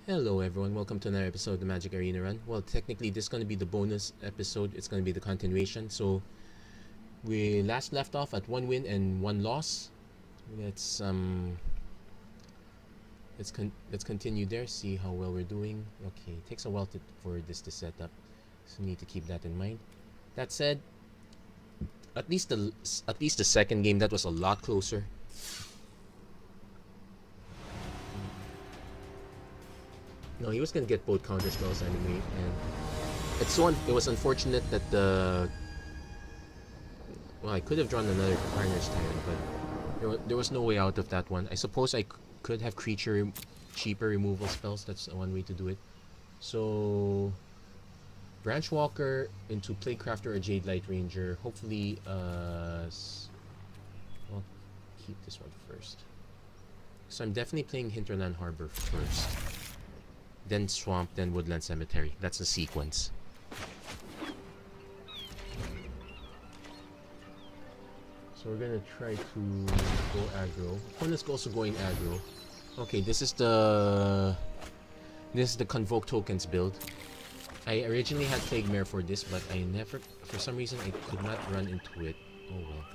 Hello everyone, welcome to another episode of the MTG Arena Run. Well, technically this is going to be the bonus episode. It's going to be the continuation. So we last left off at 1 win and 1 loss. Let's continue there, see how well we're doing. Okay, it takes a while for this to set up, so need to keep that in mind. That said, at least the second game, that was a lot closer. No, he was gonna get both counter spells anyway, and it was unfortunate that I could have drawn another Pioneer's Tyrant, but there was no way out of that one. I suppose I could have cheaper removal spells. That's one way to do it. So Branch Walker into Plaguecrafter or Jade Light Ranger. Hopefully, I'll keep this one first. So I'm definitely playing Hinterland Harbor first. Then Swamp, then Woodland Cemetery. That's the sequence. So we're gonna try to go aggro. Opponent's also going aggro. Okay, this is the Convoke Tokens build. I originally had Plague Mare for this, but for some reason I could not run into it. Oh well.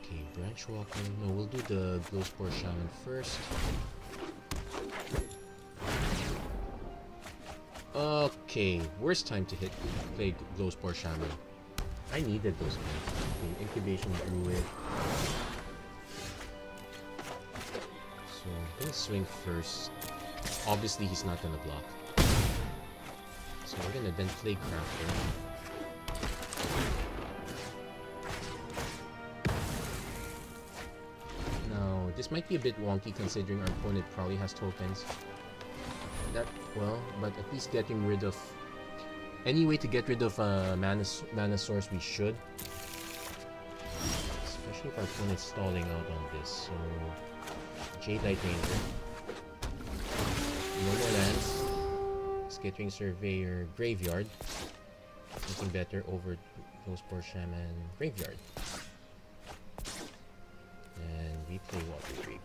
Okay, Branch Walker. No, we'll do the Glowspore Shaman first. Okay, worst time to play Glowspore Shaman. I needed those points. Okay, Incubation Druid. So I'm gonna swing first. Obviously he's not gonna block. So we're gonna then Plaguecrafter. Now this might be a bit wonky considering our opponent probably has tokens. But at least getting rid of any way to get rid of mana source we should. Especially if our opponent's stalling out on this. So Jade Light Ranger. No more lands. Skittering Surveyor, Graveyard. Something better over Glowspore Shaman, Graveyard. And we play Water Grave.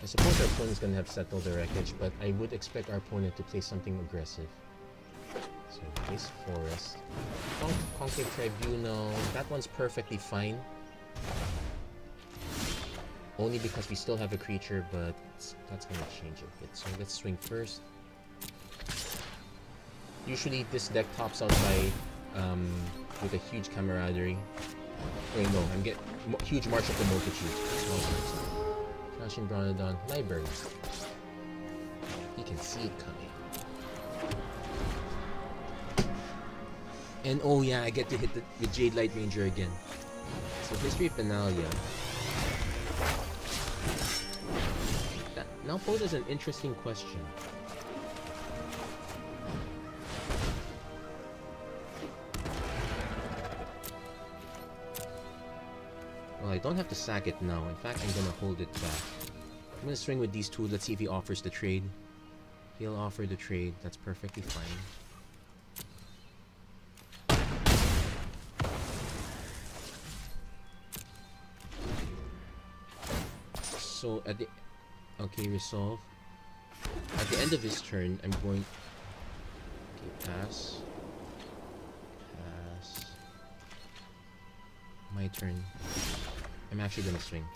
I suppose our opponent's gonna have settled the wreckage, but I would expect our opponent to play something aggressive. So place Forest. Concave Tribunal, that one's perfectly fine. Only because we still have a creature, but that's gonna change a bit. So let's swing first. Usually this deck tops out by with a huge camaraderie. Wait, no, I'm getting huge March of the Multitude. Flashing Bronodon, Library. He can see it coming. And oh yeah, I get to hit the Jade Light Ranger again. So History of Benalia. That now poses an interesting question. Well, I don't have to sack it now. In fact, I'm gonna hold it back. I'm gonna swing with these two. Let's see if he offers the trade. He'll offer the trade. That's perfectly fine. So at the... Okay, resolve. At the end of his turn, I'm going... Okay, pass. Pass. My turn. I'm actually gonna swing.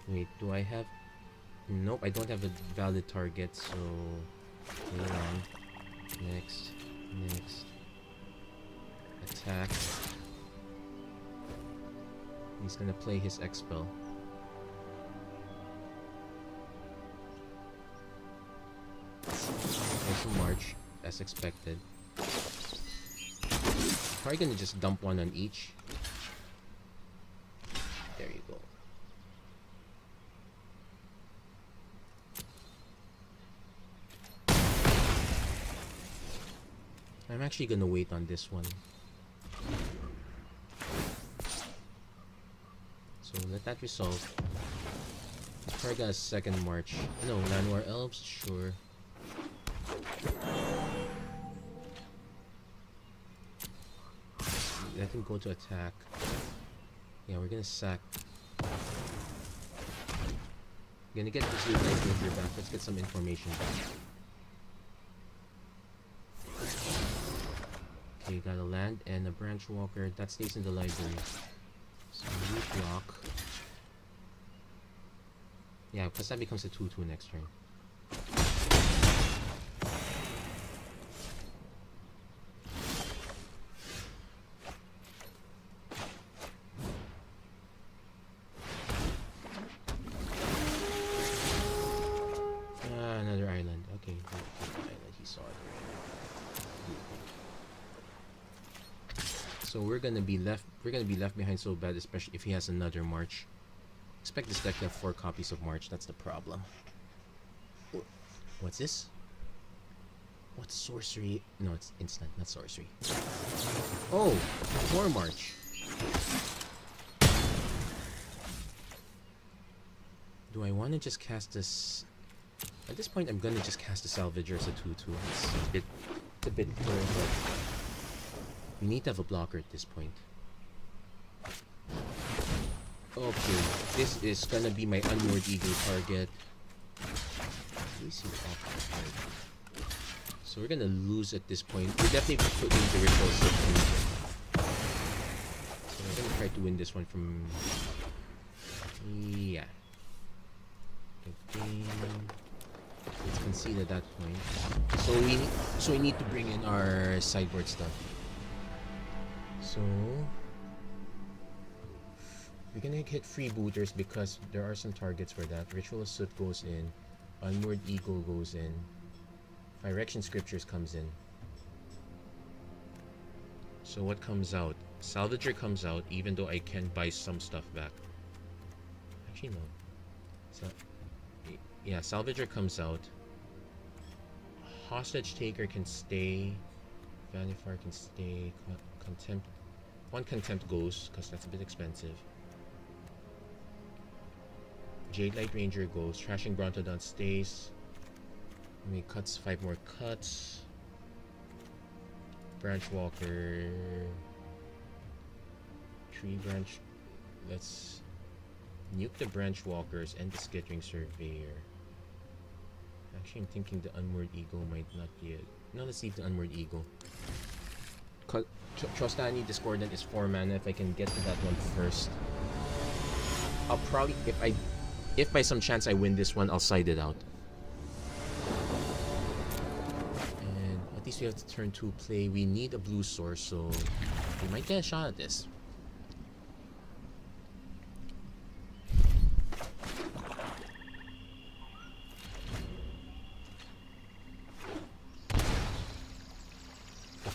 Wait, do I have... Nope, I don't have a valid target, so... Hold on. Next. Attack. He's gonna play his X-Spell. Also March, as expected. Probably gonna just dump one on each. There you go. I'm actually gonna wait on this one. So let that resolve. Probably got a second March. No, Llanowar Elves, sure. Let him go to attack. Yeah, we're gonna sack. Gonna get this Light Ranger back. Let's get some information back. Okay, got a land and a branch walker. That stays in the library. So root block. Yeah, because that becomes a 2/2 next turn. Another island. Okay, island. He saw it. So we're gonna be left behind so bad, especially if he has another March. Expect this deck to have 4 copies of March. That's the problem. What's this? What's sorcery? No, it's instant, not sorcery. Oh, 4 March. Do I want to just cast this? At this point, I'm gonna just cast the Salvager as a 2/2. It's a bit poor, but we need to have a blocker at this point. Okay, this is gonna be my Unmoored Eagle target. So we're gonna lose at this point. We're definitely putting the ritual system. So we're gonna try to win this one from. Yeah. Okay. Let's concede at that point. So we need to bring in our sideboard stuff. So we're gonna hit freebooters because there are some targets for that. Ritual of Soot goes in. Unmoored Eagle goes in. Phyrexian Scriptures comes in. So what comes out? Salvager comes out, even though I can buy some stuff back. Actually, no. Yeah, Salvager comes out. Hostage Taker can stay. Vanifier can stay. Contempt. One Contempt goes, because that's a bit expensive. Jade Light Ranger goes. Trashing Brontodon stays. I mean, cuts 5 more cuts. Branch Walker. Tree Branch. Let's nuke the Branch Walkers and the Skittering Surveyor. Actually, I'm thinking the Unmoored Eagle might not be it. No, let's leave the Unmoored Eagle. Trostani Discordant is 4 mana. If I can get to that one first, I'll probably, if by some chance I win this one, I'll side it out. And at least we have to turn 2 play. We need a blue source, so we might get a shot at this.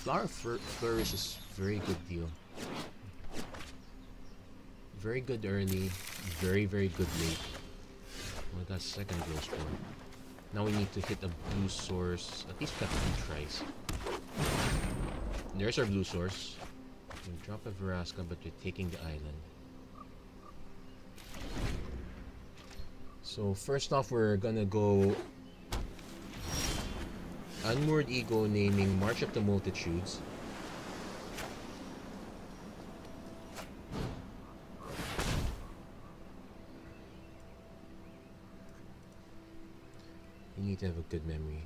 Flower Flourish is very good deal. Very good early, very good late. Oh my god, second Glow Spore. Now we need to hit a blue source. At least we got 2 tries. There's our blue source. We drop a Vraska, but we're taking the island. So first off, we're gonna go Unmoored Eagle, naming March of the Multitudes. You need to have a good memory.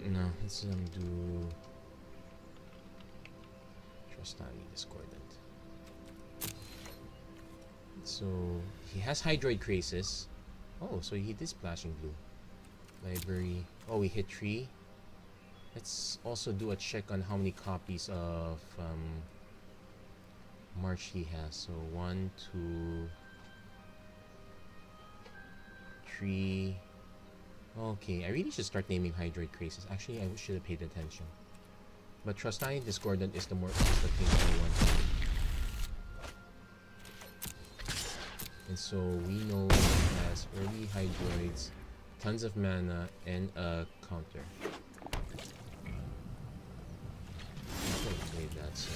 No, let's do Trostani Discordant. So he has Hydroid Krasis. Oh, so he did Splashing Blue. Library. Oh, we hit 3. Let's also do a check on how many copies of March he has. So 1, 2, 3. Okay, I really should start naming Hydroid Krasis. Actually, I should have paid attention. But Trostani Discordant is the painful one. And so we know he has early Hydroids, tons of mana, and a counter. I'm going to play that, so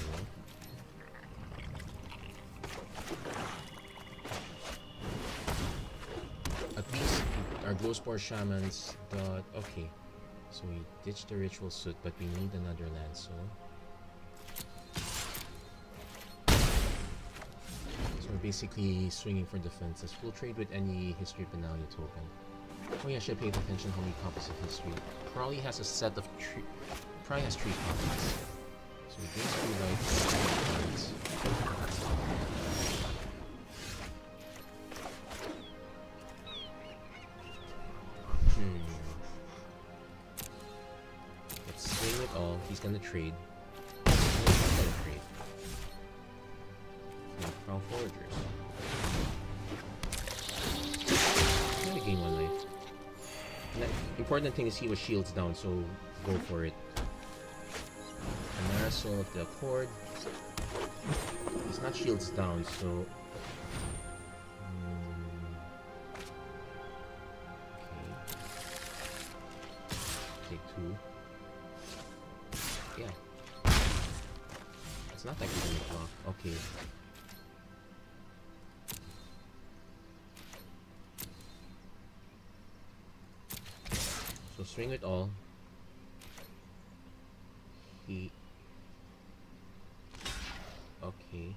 at least our Glowspore Shamans got... Okay, so we ditched the Ritual Soot, but we need another land, so basically swinging for defenses. We'll trade with any history Benalia token. Oh yeah, I should pay attention how many copies of history. Probably has a set of probably has 3 copies. So it gives me like 3 cards. Let's swing it all. He's gonna trade. He's gonna trade. Crown Foragers. Gonna gain 1 life. And the important thing is he was shields down, so go for it. Amara Soul of the Accord. He's not shields down, so... Okay. Take 2. Yeah. It's not like he's gonna block. Okay. So swing it all. He... Okay.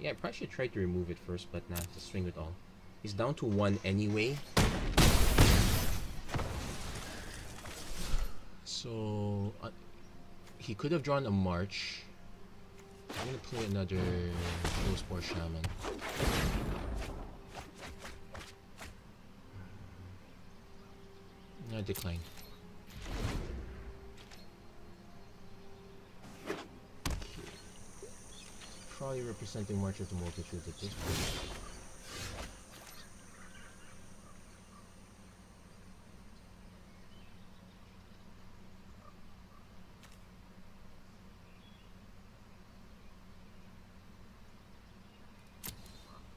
Yeah, I probably should try to remove it first, but nah, just swing it all. He's down to 1 anyway. So... he could have drawn a March. I'm gonna play another Ghost Shaman. No, decline. Probably representing March of the Multitude at this point.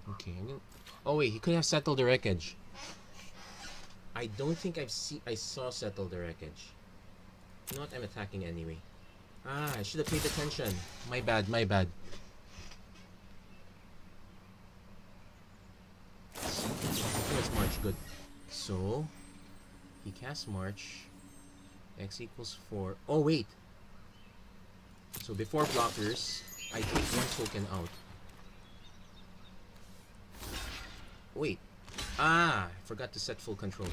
Okay, I'm gonna... Oh wait, he could have settled the wreckage. I don't think I saw settle the wreckage. You know what? I'm attacking anyway. Ah, I should have paid attention. My bad, my bad. It's March, good. So, he casts March. X equals 4. Oh, wait. So, before blockers, I take 1 token out. Wait. Ah, I forgot to set full control.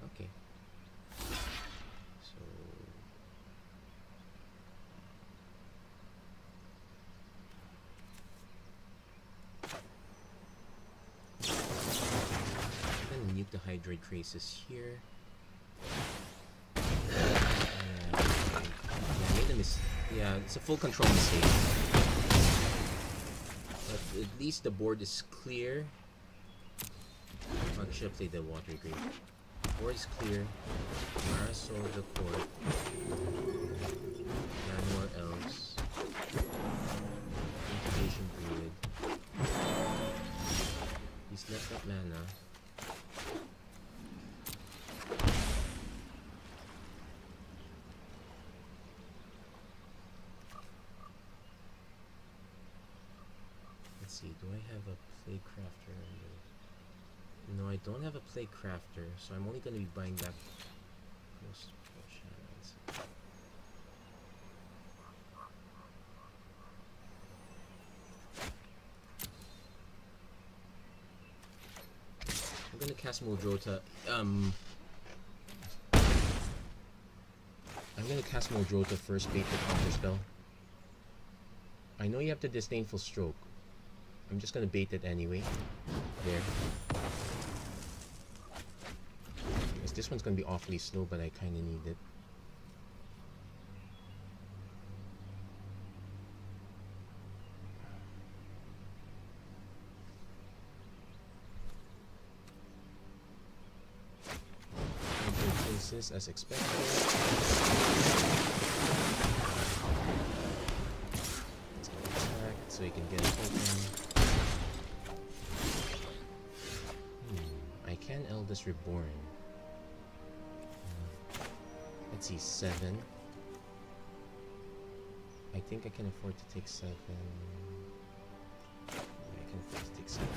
Okay. So... I'm gonna nuke the Hydroid Traces here. Yeah, I made a mistake. Yeah, it's a full control mistake. But at least the board is clear. I should have played the Watery Grave. Board is clear. Mara Soul of the Court. None more else. Incubation Period. He's left up mana. Let's see, do I have a Plague Crafter? No, I don't have a Plague Crafter, so I'm only going to be buying back most Shamans. I'm going to cast Muldrotha. I'm going to cast Muldrotha first, bait the counter spell. I know you have the Disdainful Stroke. I'm just going to bait it anyway. There. This one's gonna be awfully slow, but I kinda need it. Places as expected. Let's go attack so he can get a token. I can Eldest Reborn. Let's see, 7. I think I can afford to take 7. Yeah, I can afford to take 7.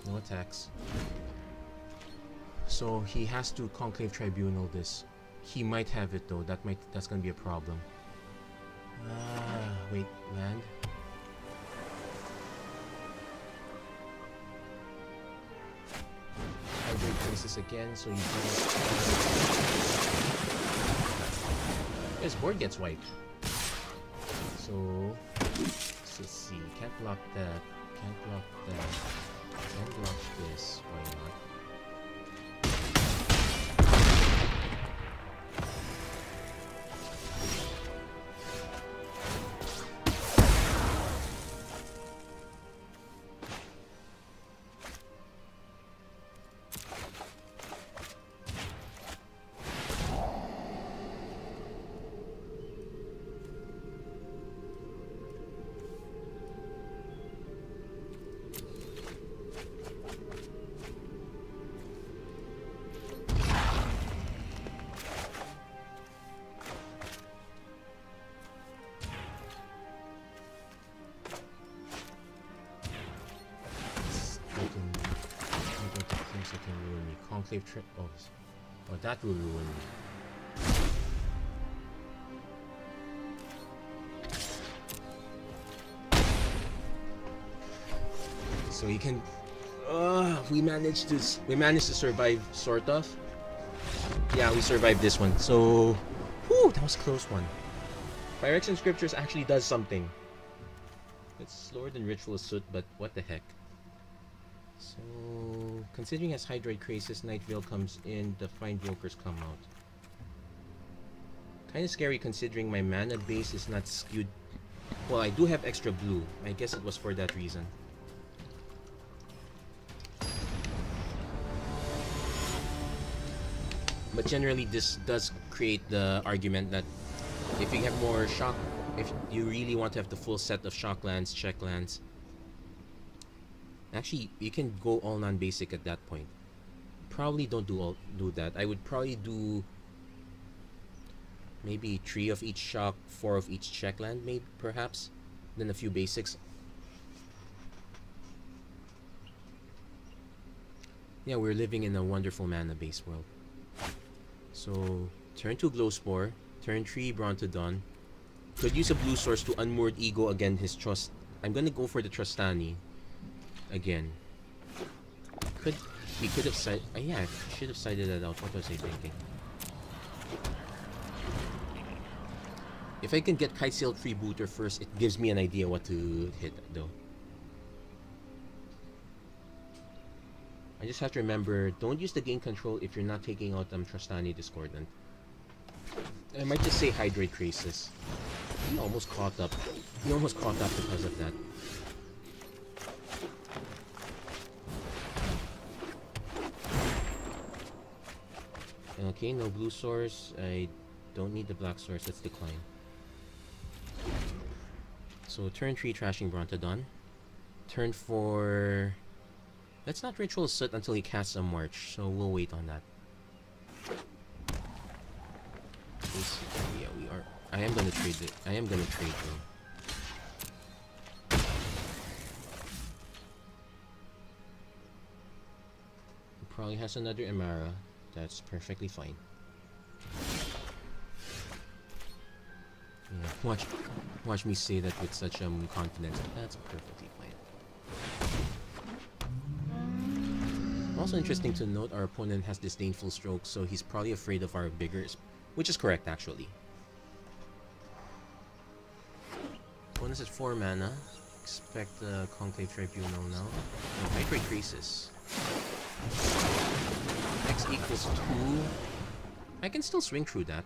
No attacks. So he has to Conclave Tribunal this. He might have it though. That's gonna be a problem. Wait, land. Hydrate places again, so you don't. His board gets wiped. So let's see. Can't block that. Can't block that. Can't block this. Why not? Oh, that will ruin me. So you can. We managed to survive, sort of. Yeah, we survived this one. So, whew, that was a close one. Phyrexian Scriptures actually does something. It's slower than Ritual Soot, but what the heck. So, considering as Hydroid Crasis, Night Veil comes in, the Find Jokers come out. Kinda scary considering my mana base is not skewed. Well, I do have extra blue. I guess it was for that reason. But generally, this does create the argument that if you have more shock, if you really want to have the full set of shock lands, check lands, actually, you can go all non-basic at that point. Probably don't do that. I would probably do maybe 3 of each shock, 4 of each check land, maybe perhaps, then a few basics. Yeah, we're living in a wonderful mana-based world. So turn 2 Glowspore, turn 3 Brontodon. Could use a blue source to Unmoored Ego again. His trust. I'm gonna go for the Trostani. Again, he could have said, yeah, I should have cited that out. What was I thinking? If I can get Kitesail Freebooter first, it gives me an idea what to hit, though. I just have to remember, don't use the gain control if you're not taking out Trostani Discordant. I might just say Hydrate Crasis. He almost caught up. He almost caught up because of that. Okay, no blue source. I don't need the black source. Let's decline. So turn 3 trashing Brontodon. Turn 4. Let's not Ritual Soot until he casts a March, so we'll wait on that. Yeah, we are. I am gonna trade it. I am gonna trade though. He probably has another Emara. That's perfectly fine. Yeah, watch me say that with such confidence. That's perfectly fine. Also interesting to note, our opponent has Disdainful Stroke, so he's probably afraid of our Biggers, which is correct actually. Opponent's at 4 mana. Expect the Conclave Tribunal now. No, Hydrate Crasis. X equals 2. I can still swing through that.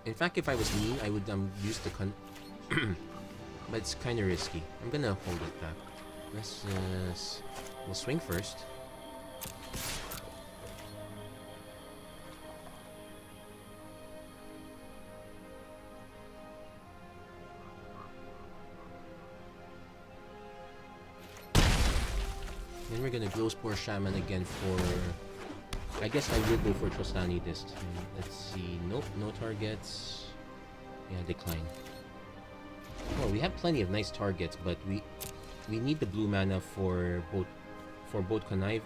In fact, if I was me, I would use the but it's kind of risky. I'm gonna hold it back. Let's we'll swing first. Then we're gonna Glowspore Shaman again for... I guess I will go for Trostani this time. Let's see. Nope, no targets. Yeah, decline. Well, we have plenty of nice targets, but we need the blue mana for both Connive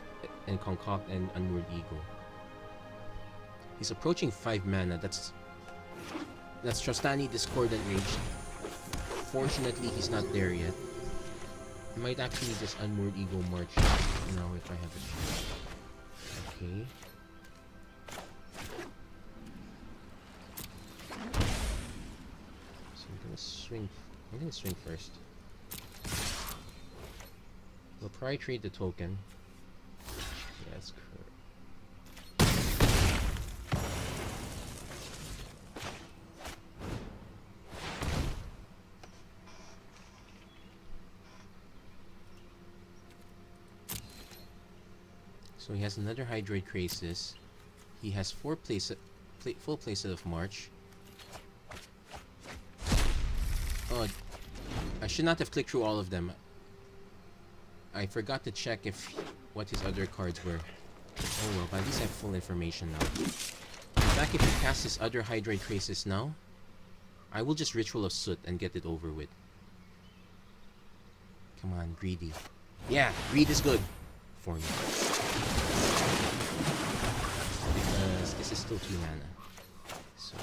and Concoct and Unmoored Ego. He's approaching 5 mana. That's Trostani Discordant Rage. Fortunately, he's not there yet. I might actually just Unmoored Ego March now if I have a chance. Okay. So I'm gonna swing. I'm gonna swing first. We'll probably trade the token. Yeah, that's correct. So he has another Hydroid Crisis. He has 4 full playset of March. Oh, I should not have clicked through all of them. I forgot to check what his other cards were. Oh well, but at least I have full information now. In fact, if he casts his other Hydroid Crisis now, I will just Ritual of Soot and get it over with. Come on, Greedy. Yeah, Greed is good for me. Because this is still 2 mana. So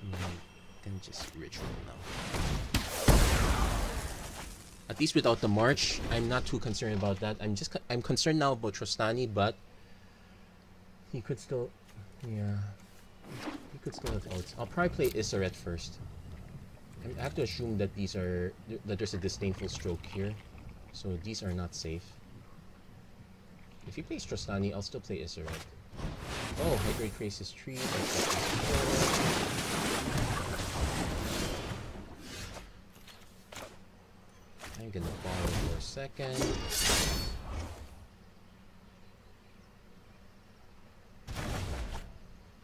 I'm gonna just Ritual now. At least without the March, I'm not too concerned about that. I'm concerned now about Trostani, but he could still, yeah, he could still have outs. I'll probably play Issaret first. I have to assume that there's a Disdainful Stroke here, so these are not safe. If he plays Trostani, I'll still play Issaret. Oh, Hydroid Crisis 3. I'm gonna borrow for a second.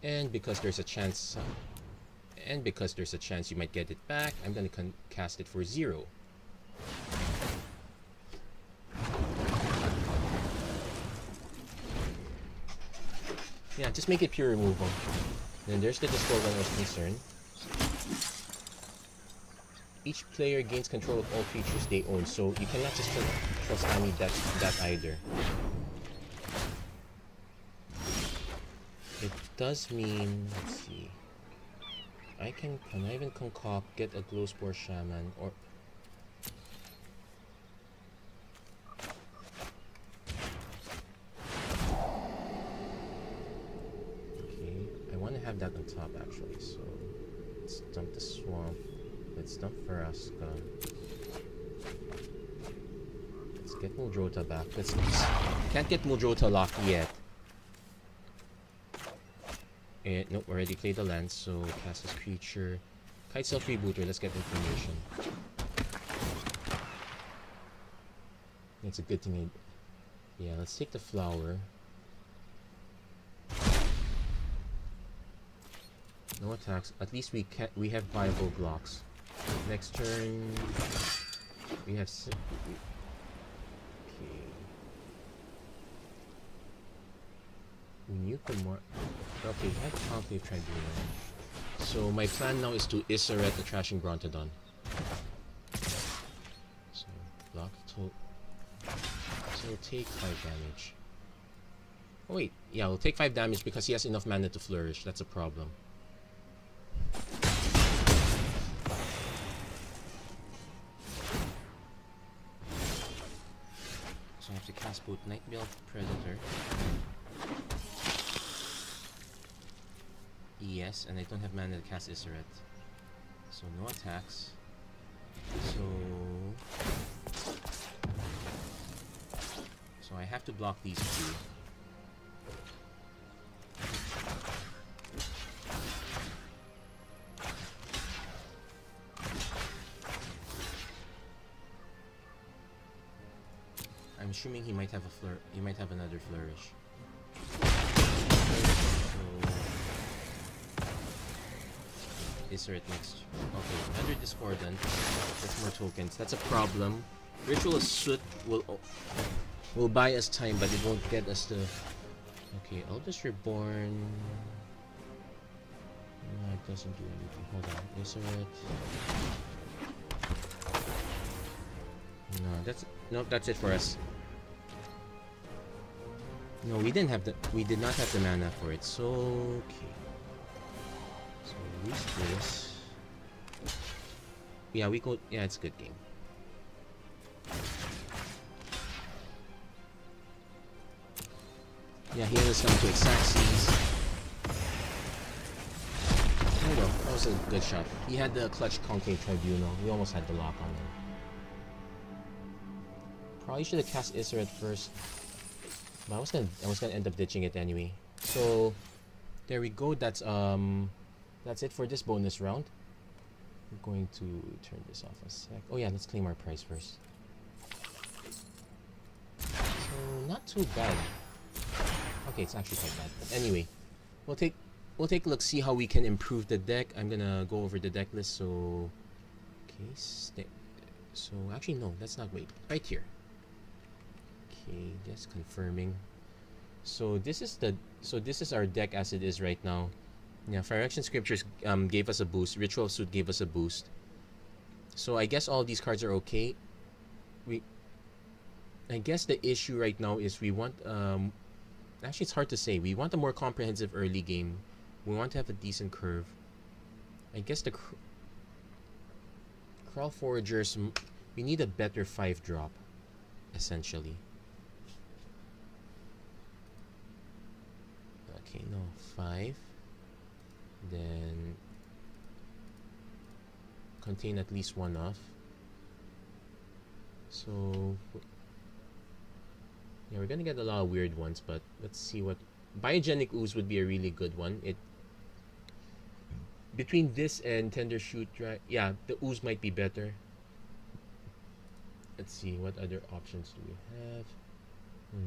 And because there's a chance you might get it back, I'm gonna cast it for 0. Yeah, just make it pure removal. Then there's the Discord when I was concerned. Each player gains control of all creatures they own, so you cannot just trust Amy that either. It does mean, let's see. Can I even concoct, get a Glowspore Shaman, or okay, I want to have that on top actually, so let's dump the swamp. Let's dump Faraska. Let's get Muldrotha back. Can't get Muldrotha locked yet. Nope, already played the land, so cast this creature. Kite Self Rebooter, let's get information. It's a good thing. Yeah, let's take the flower. No attacks. At least we have viable blocks. Next turn, we have. Okay. We nuke the more. Okay, I have Conclave Tribunal. So my plan now is to Issaret the Trashing Brontodon. So block to. So we'll take 5 damage. Oh wait, yeah, we'll take 5 damage because he has enough mana to flourish. That's a problem. I have to cast both Nightmare Predator. Yes, and I don't have mana to cast Issaret. So no attacks. So I have to block these 2. I'm assuming he might have another flourish. So Issaret next. Okay, another Discordant. That's more tokens. That's a problem. Ritual of Soot will buy us time, but it won't get us the. Okay, Eldest Reborn. No, it doesn't do anything. Hold on, Issaret. No, that's it for us. No, we didn't have the. We did not have the mana for it. So okay. So use this. Yeah, we go. Yeah, it's a good game. Yeah, he has come to exact seize. There we go. That was a good shot. He had the clutch concave tribunal. We almost had the lock on him. Probably should have cast Isser at first. But I was gonna end up ditching it anyway. So there we go. That's it for this bonus round. I'm going to turn this off a sec. Oh yeah, let's claim our prize first. So not too bad. Okay, it's actually quite bad. But anyway, we'll take a look, see how we can improve the deck. I'm gonna go over the deck list. So okay, so actually no, let's not wait. Right here. Okay, just confirming. So this is our deck as it is right now. Yeah, Fire Action Scriptures gave us a boost. Ritual of Suit gave us a boost. So I guess all these cards are okay. I guess the issue right now is we want actually it's hard to say. We want a more comprehensive early game. We want to have a decent curve. I guess the Crawl Foragers, we need a better 5-drop essentially. Okay, no, 5. Then contain at least 1 off. So yeah, we're gonna get a lot of weird ones, but let's see what Biogenic Ooze would be a really good one. It between this and Tender Shoot, yeah, the Ooze might be better. Let's see what other options do we have.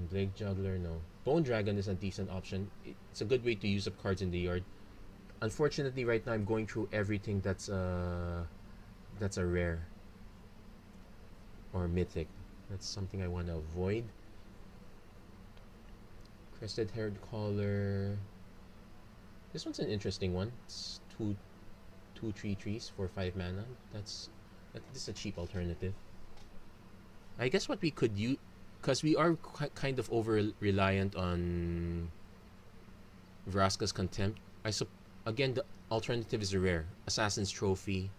Blade Juggler, no. Bone Dragon is a decent option. It's a good way to use up cards in the yard. Unfortunately, right now I'm going through everything that's a rare or mythic. That's something I want to avoid. Crested Haired Caller. This one's an interesting one. It's two 3/3s for 5 mana. This is a cheap alternative. I guess what we could use, because we are kind of over reliant on Vraska's Contempt. Again, the alternative is a rare Assassin's Trophy.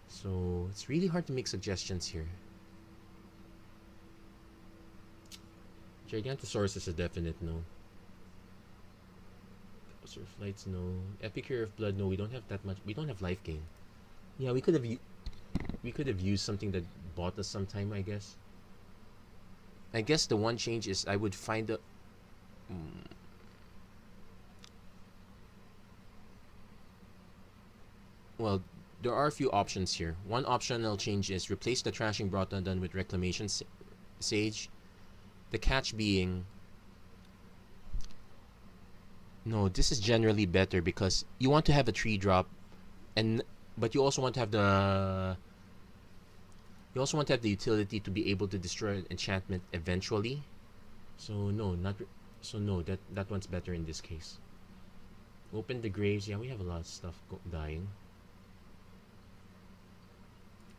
So it's really hard to make suggestions here. Gigantosaurus is a definite no. Surf Flights, no. Epicure of Blood, no. We don't have that much. We don't have life gain. Yeah, we could have used something that bought us some time, I guess. I guess the one change is I would find a well, there are a few options here. One optional change is replace the Trashing Brotadan with Reclamation Sage. The catch being, no, this is generally better because you want to have a 3-drop, but you also want to have the utility to be able to destroy an enchantment eventually. So no, that one's better in this case. Open the Graves. Yeah, we have a lot of stuff dying.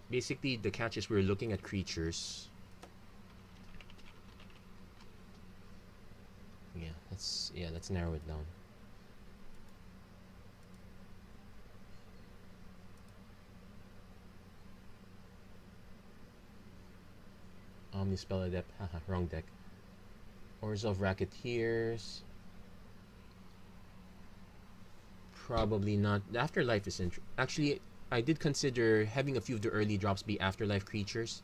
Basically, the catch is we're looking at creatures. Let's narrow it down. Omnispell Adept, haha, wrong deck. Ores of Racketeers. Probably not. The Afterlife is actually, I did consider having a few of the early drops be Afterlife creatures.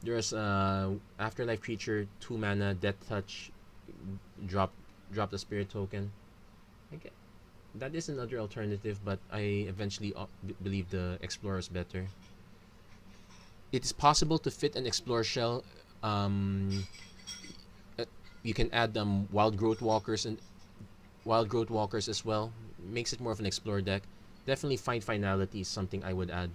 There's Afterlife creature, 2 mana, Death Touch, drop the Spirit token. Okay, that is another alternative, but I eventually believe the Explorer is better. It is possible to fit an Explorer shell. You can add Wild Growth Walkers as well. Makes it more of an Explorer deck. Definitely Find Finality is something I would add.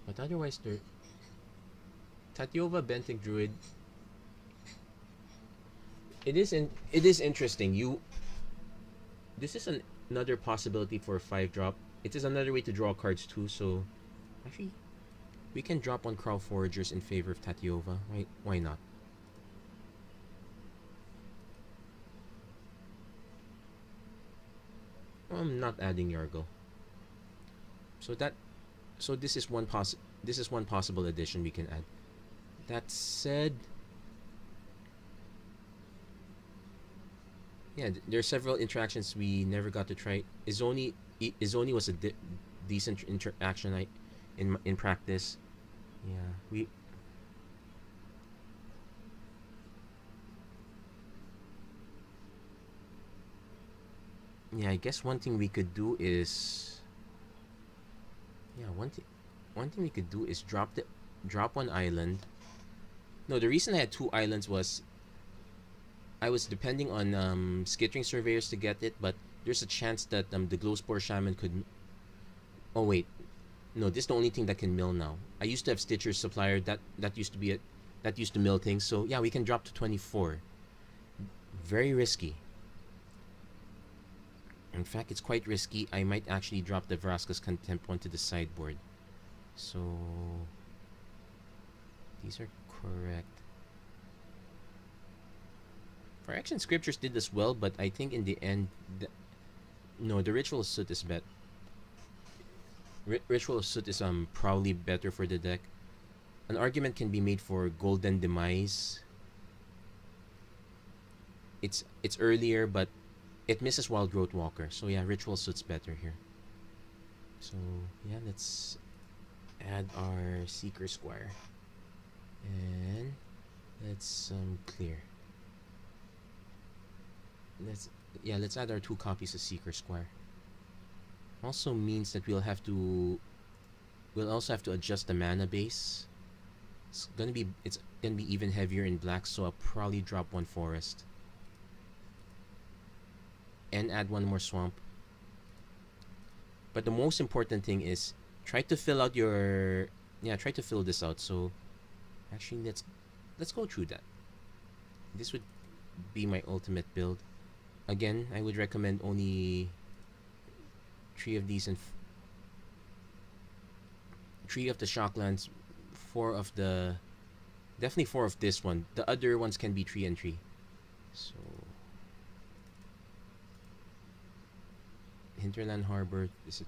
But otherwise, Tatyova Benthic Druid. It is interesting. This is another possibility for a 5-drop. it is another way to draw cards too. So actually, we can drop on Crow Foragers in favor of Tatiova. Why not? I'm not adding Yargle. So that so this is one possible addition we can add. That said, yeah, there are several interactions we never got to try. Izoni was a decent interaction in practice. Yeah, I guess one thing we could do is yeah one thing we could do is drop one island. No, the reason I had two islands was I was depending on skittering surveyors to get it, but there's a chance that the glowspore shaman could. Oh wait, no, this is the only thing that can mill now. I used to have Stitcher's supplier that used to be it that used to mill things. So yeah, we can drop to 24. Very risky. In fact, it's quite risky. I might actually drop the Vraska's Contempt one to the sideboard. So these are correct. Action Scriptures did as well, but I think in the end, no, the Ritual of Soot is Ritual of Soot is probably better for the deck. An argument can be made for Golden Demise. It's earlier, but it misses Wild Growth Walker. So yeah, Ritual Soot's better here. So yeah, let's add our Seeker Squire. And let's clear. Let's add our 2 copies of Seeker Squire. Also means that we'll also have to adjust the mana base. It's gonna be even heavier in black, so I'll probably drop 1 forest. And add 1 more swamp. But the most important thing is try to fill out your try to fill this out. So actually let's go through that. This would be my ultimate build. Again, I would recommend only 3 of these and 3 of the Shocklands, 4 of the definitely 4 of this one. The other ones can be 3 and 3. So Hinterland Harbor is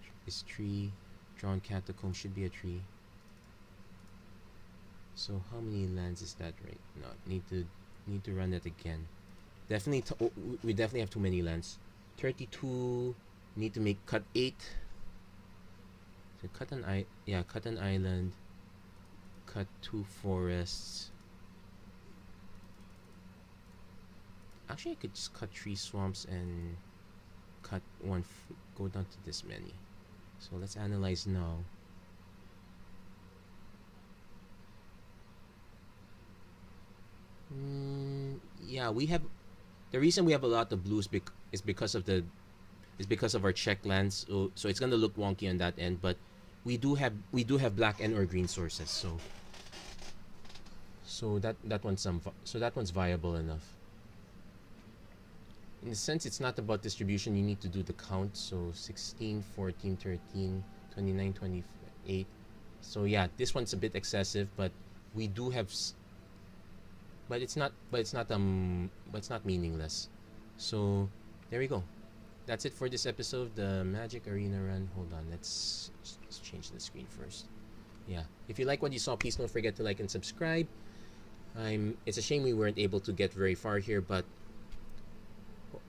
3. Drawn Catacomb should be a 3. So how many lands is that right now? Need to run it again. We definitely have too many lands. 32. Need to cut 8. So cut an island. Cut 2 forests. Actually, I could just cut 3 swamps and cut 1. Go down to this many. So let's analyze now. Yeah, we have. The reason we have a lot of blues is because of our check lands. So it's gonna look wonky on that end, but we do have black and or green sources. So that one's viable enough. In a sense, it's not about distribution. You need to do the count. So 16, 14, 13, 29, 28. So yeah, this one's a bit excessive, but we do have. But it's not meaningless. So there we go. That's it for this episode, the Magic Arena Run. Hold on, let's change the screen first. Yeah, if you like what you saw, please don't forget to like and subscribe. It's a shame we weren't able to get very far here, but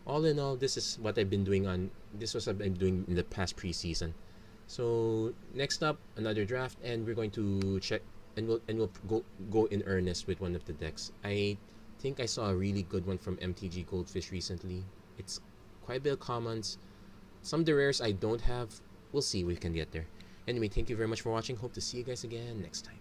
all in all, this is what I've been doing this was what I've been doing in the past preseason. So next up, another draft, and we're going to check and we'll go in earnest with one of the decks. I think I saw a really good one from MTG Goldfish recently. It's quite a bit of commons. Some of the rares I don't have. We'll see if we can get there. Anyway, thank you very much for watching. Hope to see you guys again next time.